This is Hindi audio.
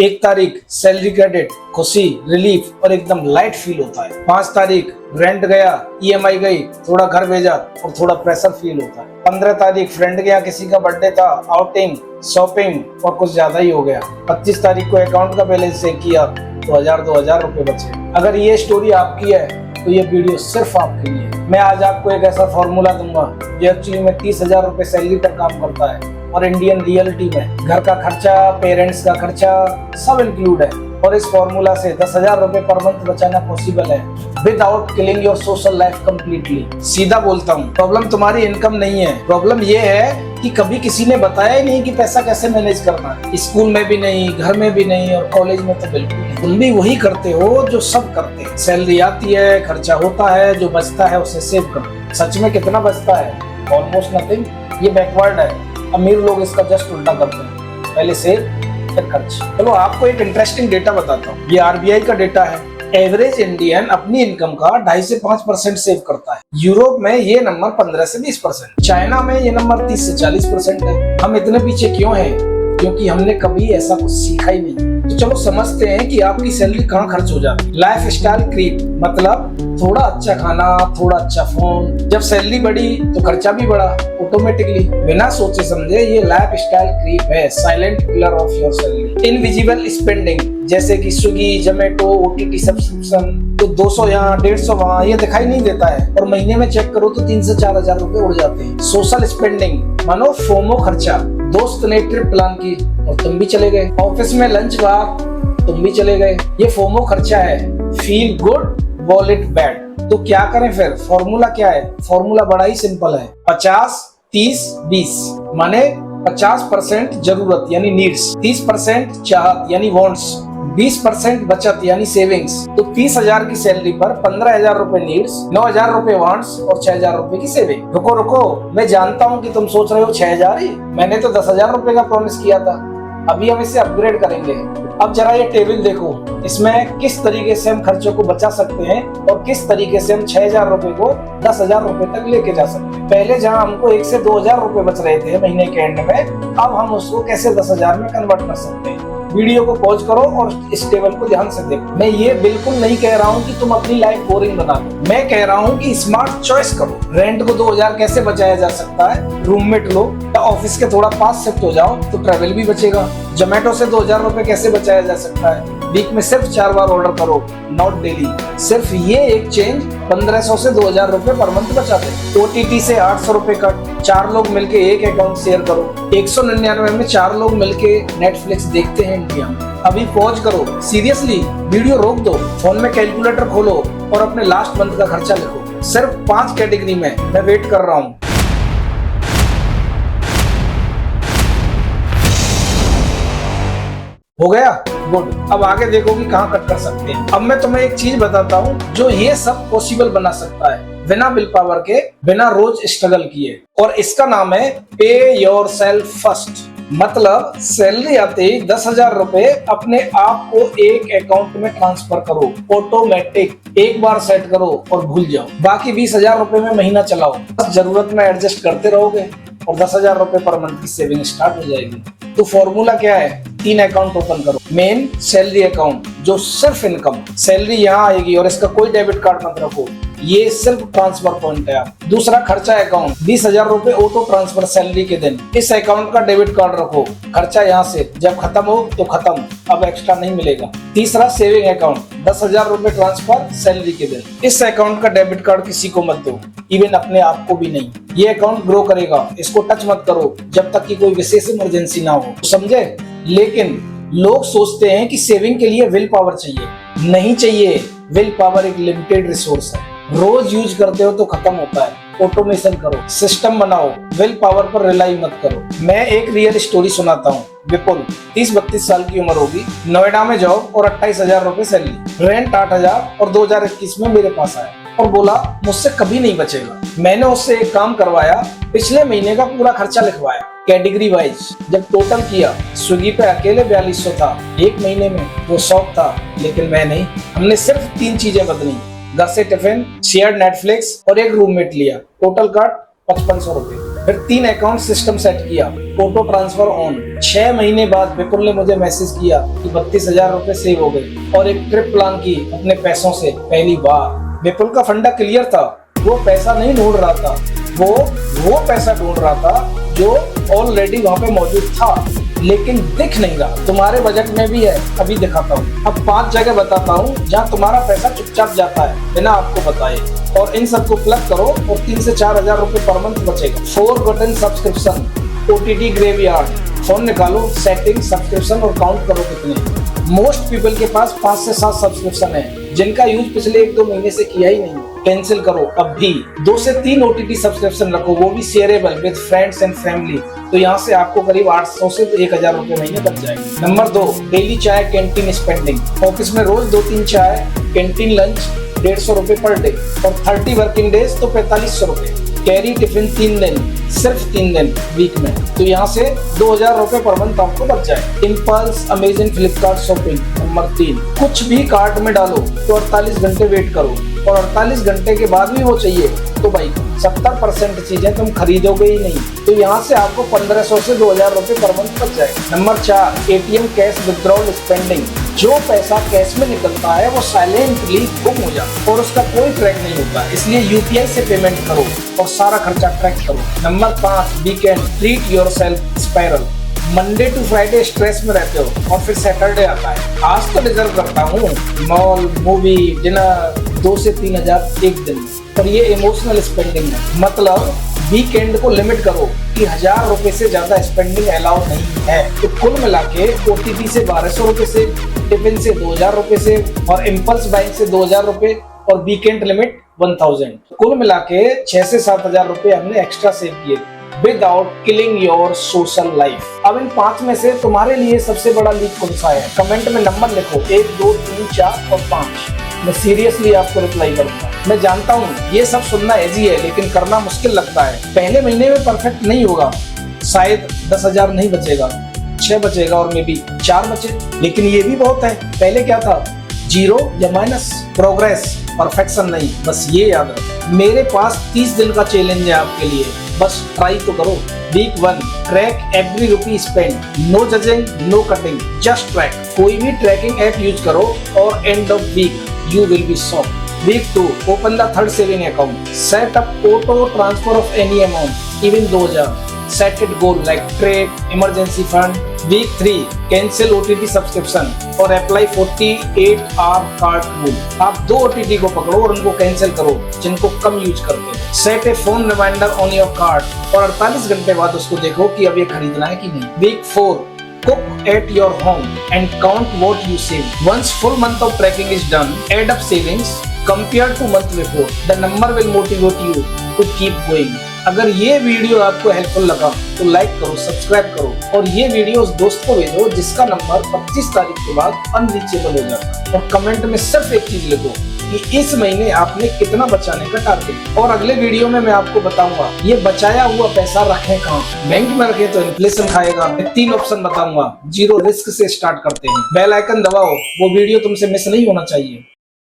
1 तारीख सैलरी क्रेडिट, खुशी, रिलीफ और एकदम लाइट फील होता है। 5 तारीख रेंट गया, ईएमआई गई, थोड़ा घर भेजा और थोड़ा प्रेशर फील होता है। 15 तारीख फ्रेंड गया, किसी का बर्थडे था, आउटिंग, शॉपिंग और कुछ ज्यादा ही हो गया। 25 तारीख को अकाउंट का बैलेंस चेक किया तो 1000-2000 रुपए बचे। अगर ये स्टोरी आपकी है तो ये वीडियो सिर्फ आपके लिए। मैं आज आपको एक ऐसा फॉर्मूला दूंगा जो एक्चुअली में 30,000 रुपए सैलरी तक काम करता है और इंडियन रियलिटी में घर का खर्चा, पेरेंट्स का खर्चा सब इंक्लूड है। और इस फॉर्मूला से 10,000 रुपए पर मंथ बचाना पॉसिबल है without killing your social life completely. सीधा बोलता हूँ, प्रॉब्लम तुम्हारी इनकम नहीं है, प्रॉब्लम ये है कि कभी किसी ने बताया ही नहीं कि पैसा कैसे मैनेज करना है। स्कूल में भी नहीं, घर में भी नहीं और कॉलेज में तो बिल्कुल नहीं। तुम भी वही करते हो जो सब करते हैं। सैलरी आती है, खर्चा होता है, जो बचता है उसे सेव करो। सच में कितना बचता है? Almost nothing. ये बैकवर्ड है, अमीर लोग इसका जस्ट उल्टा करते हैं, पहले सेव फिर खर्च। चलो आपको एक इंटरेस्टिंग डेटा बताता हूँ। ये आरबीआई का डेटा है। एवरेज इंडियन अपनी इनकम का 2.5 से 5% सेव करता है। यूरोप में ये नंबर 15 से 20%, चाइना में ये नंबर 30 से 40% है। हम इतने पीछे क्यों हैं? क्योंकि हमने कभी ऐसा कुछ सीखा ही नहीं। तो चलो समझते हैं कि आपकी सैलरी कहाँ खर्च हो जाती है। लाइफ स्टाइल क्रीप मतलब थोड़ा अच्छा खाना, थोड़ा अच्छा फोन। जब सैलरी बढ़ी तो खर्चा भी बढ़ा ऑटोमेटिकली, बिना सोचे समझे। ये लाइफ स्टाइल क्रीप है, silent killer of your salary. Invisible spending जैसे कि स्विगी, जोमेटो, ओटीटी सब्सक्रिप्शन, तो 200 यहाँ 150 वहाँ, ये दिखाई नहीं देता है और महीने में चेक करो तो 3 से 4,000 रुपए उड़ जाते हैं। सोशल स्पेंडिंग मानो फोमो खर्चा। दोस्त ने ट्रिप प्लान की और तुम भी चले गए। ऑफिस में लंच हुआ, तुम भी चले गए। ये फोमो खर्चा है। Feel good, wallet bad. तो क्या करें फिर? फॉर्मूला क्या है? फॉर्मूला बड़ा ही सिंपल है। 50-30-20 माने 50% जरूरत यानी नीड्स, 30% चाहत यानी वांट्स, 20% बचत यानी सेविंग्स। तो 30,000 की सैलरी पर 15,000 रुपए नीड्स, 9,000 रुपए वांट्स और 6,000 रुपए की सेविंग। रुको रुको, मैं जानता हूँ कि तुम सोच रहे हो 6,000 ही, मैंने तो 10,000 रुपए का प्रॉमिस किया था। अभी हम इसे अपग्रेड करेंगे। अब जरा ये टेबल देखो, इसमें किस तरीके से हम खर्चों को बचा सकते हैं और किस तरीके से हम 6,000 रुपए को 10,000 रुपए तक लेके जा सकते हैं। पहले जहां हमको 1 से 2,000 रुपए बच रहे थे महीने के एंड में, अब हम उसको कैसे 10,000 में कन्वर्ट कर सकते हैं। वीडियो को पॉज करो और इस टेबल को ध्यान से देखो। मैं ये बिल्कुल नहीं कह रहा हूँ कि तुम अपनी लाइफ बोरिंग बना दो, मैं कह रहा हूँ कि स्मार्ट चॉइस करो। रेंट को 2,000 कैसे बचाया जा सकता है? रूममेट लो या ऑफिस के थोड़ा पास शिफ्ट हो जाओ तो ट्रेवल भी बचेगा। जोमेटो से 2,000 रुपए कैसे बचाया जा सकता है? वीक में सिर्फ 4 बार ऑर्डर करो, नॉट डेली। सिर्फ ये एक चेंज 1,500 से 2,000 रुपए पर मंथ बचा दे। ओटीटी से 800 रुपए कट, 4 लोग मिलके एक अकाउंट शेयर करो। 199 में 4 लोग मिलके नेटफ्लिक्स देखते हैं इंडिया में। अभी पॉज करो, सीरियसली वीडियो रोक दो, फोन में कैलकुलेटर खोलो और अपने लास्ट मंथ का खर्चा लिखो। सिर्फ 5 कैटेगरी में। मैं वेट कर रहा हूँ। हो गया? गुड। अब आगे देखो कि कहाँ कट कर सकते हैं। अब मैं तुम्हें एक चीज बताता हूँ जो ये सब पॉसिबल बना सकता है बिना विल पावर के, बिना रोज स्ट्रगल किए, और इसका नाम है पे योर सेल्फ फर्स्ट। मतलब सैलरी आते ही 10,000 रुपए अपने आप को एक अकाउंट में ट्रांसफर करो, ऑटोमेटिक। एक बार सेट करो और भूल जाओ। बाकी 20,000 रुपए में महीना चलाओ, बस जरूरत में एडजस्ट करते रहोगे और 10,000 रुपए पर मंथ की सेविंग स्टार्ट हो जाएगी। तो फॉर्मूला क्या है? 3 अकाउंट ओपन करो। मेन सैलरी अकाउंट जो सिर्फ इनकम, सैलरी यहाँ आएगी और इसका कोई डेबिट कार्ड मत रखो, ये सिर्फ ट्रांसफर पॉइंट है। आप दूसरा खर्चा अकाउंट, 20,000 रुपए ऑटो ट्रांसफर सैलरी के दिन, इस अकाउंट का डेबिट कार्ड रखो। खर्चा यहाँ से, जब खत्म हो तो खत्म, अब एक्स्ट्रा नहीं मिलेगा। तीसरा सेविंग अकाउंट, 10,000 रुपए ट्रांसफर सैलरी के दिन, इस अकाउंट का डेबिट कार्ड किसी को मत दो, इवन अपने आप को भी नहीं। ये अकाउंट ग्रो करेगा, इसको टच मत करो जब तक कि कोई विशेष इमरजेंसी ना हो, समझे? लेकिन लोग सोचते हैं कि सेविंग के लिए विल पावर चाहिए। नहीं चाहिए। विल पावर एक लिमिटेड रिसोर्स है, रोज यूज करते हो तो खत्म होता है। ऑटोमेशन करो, सिस्टम बनाओ, विल पावर पर रिलाई मत करो। मैं एक रियल स्टोरी सुनाता हूँ। विपुल 30-32 साल की उम्र होगी, नोएडा में जॉब और 28,000 रुपए सैलरी, रेंट 8,000, और 2021 में मेरे पास आया और बोला मुझसे कभी नहीं बचेगा। मैंने उससे एक काम करवाया, पिछले महीने का पूरा खर्चा लिखवाया कैटेगरी वाइज। जब टोटल किया, स्विगी पे अकेले 4200 था, एक महीने में वो 100 था। लेकिन मैं नहीं, हमने सिर्फ 3 चीजें बदली, घर से टिफिन, शेयर्ड नेटफ्लिक्स और एक रूममेट लिया। टोटल कट 5500 रुपए। फिर 3 अकाउंट सिस्टम सेट किया, ऑटो ट्रांसफर ऑन। 6 महीने बाद विपुल ने मुझे मैसेज किया कि 32,000 रुपए सेव हो गए और एक ट्रिप प्लान की अपने पैसों से पहली बार। विपुल का फंडा क्लियर था, वो पैसा नहीं ढूंढ रहा था, वो पैसा ढूंढ रहा था जो ऑलरेडी वहां पे मौजूद था लेकिन दिख नहीं रहा। तुम्हारे बजट में भी है, अभी दिखाता हूँ। अब 5 जगह बताता हूँ जहाँ तुम्हारा पैसा चुपचाप जाता है बिना आपको बताए, और इन सबको प्लग करो और 3 से 4 हजार रुपए पर मंथ बचेगा। Forgotten subscription, OTT graveyard, phone निकालो, सेटिंग, सब्सक्रिप्शन और काउंट करो कितने। मोस्ट पीपल के पास 5 से 7 सब्सक्रिप्शन है जिनका यूज पिछले 1-2 महीने से किया ही नहीं। कैंसिल करो अब भी। 2 से 3 OTT सब्सक्रिप्शन रखो, वो भी shareable with friends and family. तो यहाँ से आपको करीब 800 से 1,000 रुपए महीने बच जाएंगे। नंबर 2, डेली चाय कैंटीन स्पेंडिंग। ऑफिस में रोज 2-3 चाय, कैंटीन लंच 150 रुपए पर डे और 30 वर्किंग डेज तो 4500 रुपए। कैरी टिफिन 3 दिन, सिर्फ 3 दिन वीक में, तो यहाँ से 2,000 रुपए पर मंथ आपको बच जाए। Impulse, Amazon, Flipkart shopping. Number 3, कुछ भी कार्ट में डालो तो 48 घंटे वेट करो और 48 घंटे के बाद भी वो चाहिए तो भाई 70% चीजें तुम खरीदोगे ही नहीं। तो यहाँ से आपको 1500 से 2,000 रुपए पर मंथ बच जाएगा। Number 4, ATM cash withdrawal spending. जो पैसा कैश में निकलता है वो साइलेंटली गुम हो जाता है और उसका कोई ट्रैक नहीं होता, इसलिए UPI से पेमेंट करो और सारा खर्चा ट्रैक करो। Number 5, weekend treat yourself spiral. Monday to Friday stress में रहते हो और फिर सैटरडे आता है, आज तो डिजर्व करता हूँ मॉल, मूवी, डिनर 2 से 3 हजार एक दिन, और ये इमोशनल स्पेंडिंग है। मतलब वीकेंड को लिमिट करो कि 1,000 रुपए से ज्यादा स्पेंडिंग अलाउड नहीं है। तो कुल मिला के OTT से 1200 रुपए से, टिफिन से 2,000 रुपए से और इम्पल्स बाइंग से 2,000 रुपए और वीकेंड लिमिट 1,000। कुल मिला के 6 से 7 हजार रुपए हमने एक्स्ट्रा सेव किए without killing your social life. अब इन 5 में से तुम्हारे लिए सबसे बड़ा लीक कौन सा है? कमेंट में नंबर लिखो, 1, 2, 3, 4 और 5। मैं सीरियसली आपको रिप्लाई करूंगा। मैं जानता हूँ ये सब सुनना इजी है लेकिन करना मुश्किल लगता है। पहले महीने में परफेक्ट नहीं होगा, शायद 10,000 नहीं बचेगा, 6 बचेगा और मे बी 4 बचे, लेकिन ये भी बहुत है। पहले क्या था, 0 या माइनस, प्रोग्रेस, परफेक्शन नहीं। बस ये याद रखो। मेरे पास 30 दिन का चैलेंज है आपके लिए, बस ट्राई तो करो। Week 1, track every rupee spend, no judging, no cutting, just track. कोई भी ट्रैकिंग ऐप यूज करो और end of week you will be shocked. Week 2, open the third saving account. Set up auto transfer of any amount, even 2,000. Set it goal like trade, emergency fund. Week 3, cancel OTT subscription और apply 48-hour cart rule. आप 2 OTT को पकड़ो और उनको कैंसिल करो जिनको कम यूज करते हैं। Set a phone reminder on your cart और 48 घंटे बाद उसको देखो कि अब ये खरीदना है कि नहीं। Week 4, cook at your home and count what you save. Once full month of tracking is done, add up savings compared to month before. The number will motivate you to keep going. अगर ये वीडियो आपको हेल्पफुल लगा तो लाइक करो, सब्सक्राइब करो और ये वीडियो उस दोस्त को भेजो जिसका नंबर 25 तारीख के बाद अनरीचेबल हो जाता है। और कमेंट में सिर्फ एक चीज लिखो कि इस महीने आपने कितना बचाने का टारगेट। और अगले वीडियो में मैं आपको बताऊंगा ये बचाया हुआ पैसा रखें कहाँ। बैंक में रखे तो इन्फ्लेशन खाएगा। मैं 3 ऑप्शन बताऊंगा, 0 रिस्क से स्टार्ट करते हैं। बेल आइकन दबाओ, वो वीडियो तुमसे मिस नहीं होना चाहिए।